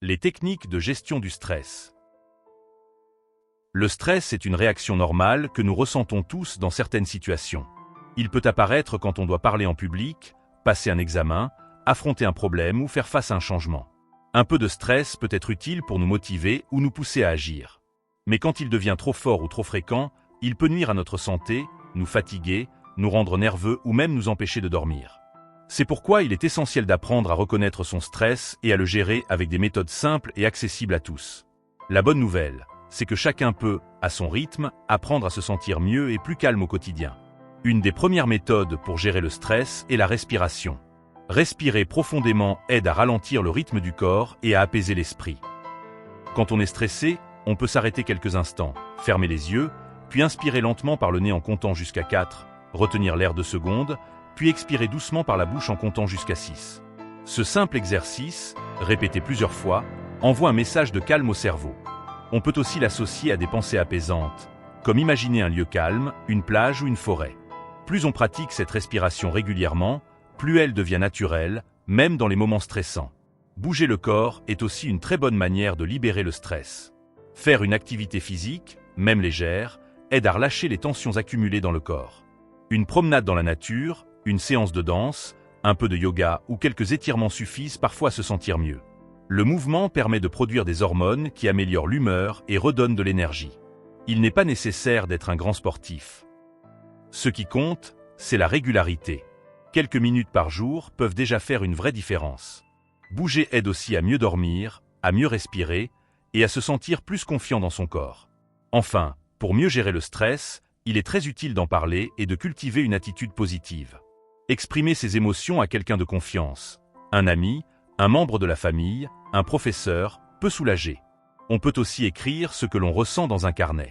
Les techniques de gestion du stress. Le stress est une réaction normale que nous ressentons tous dans certaines situations. Il peut apparaître quand on doit parler en public, passer un examen, affronter un problème ou faire face à un changement. Un peu de stress peut être utile pour nous motiver ou nous pousser à agir. Mais quand il devient trop fort ou trop fréquent, il peut nuire à notre santé, nous fatiguer, nous rendre nerveux ou même nous empêcher de dormir. C'est pourquoi il est essentiel d'apprendre à reconnaître son stress et à le gérer avec des méthodes simples et accessibles à tous. La bonne nouvelle, c'est que chacun peut, à son rythme, apprendre à se sentir mieux et plus calme au quotidien. Une des premières méthodes pour gérer le stress est la respiration. Respirer profondément aide à ralentir le rythme du corps et à apaiser l'esprit. Quand on est stressé, on peut s'arrêter quelques instants, fermer les yeux, puis inspirer lentement par le nez en comptant jusqu'à 4, retenir l'air 2 secondes, puis expirer doucement par la bouche en comptant jusqu'à 6. Ce simple exercice, répété plusieurs fois, envoie un message de calme au cerveau. On peut aussi l'associer à des pensées apaisantes, comme imaginer un lieu calme, une plage ou une forêt. Plus on pratique cette respiration régulièrement, plus elle devient naturelle, même dans les moments stressants. Bouger le corps est aussi une très bonne manière de libérer le stress. Faire une activité physique, même légère, aide à relâcher les tensions accumulées dans le corps. Une promenade dans la nature, une séance de danse, un peu de yoga ou quelques étirements suffisent parfois à se sentir mieux. Le mouvement permet de produire des hormones qui améliorent l'humeur et redonnent de l'énergie. Il n'est pas nécessaire d'être un grand sportif. Ce qui compte, c'est la régularité. Quelques minutes par jour peuvent déjà faire une vraie différence. Bouger aide aussi à mieux dormir, à mieux respirer et à se sentir plus confiant dans son corps. Enfin, pour mieux gérer le stress, il est très utile d'en parler et de cultiver une attitude positive. Exprimer ses émotions à quelqu'un de confiance, un ami, un membre de la famille, un professeur, peut soulager. On peut aussi écrire ce que l'on ressent dans un carnet.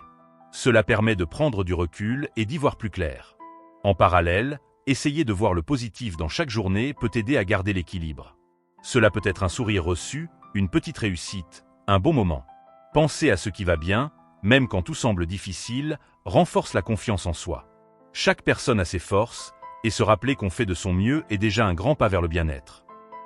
Cela permet de prendre du recul et d'y voir plus clair. En parallèle, essayer de voir le positif dans chaque journée peut aider à garder l'équilibre. Cela peut être un sourire reçu, une petite réussite, un bon moment. Penser à ce qui va bien, même quand tout semble difficile, renforce la confiance en soi. Chaque personne a ses forces, et se rappeler qu'on fait de son mieux est déjà un grand pas vers le bien-être.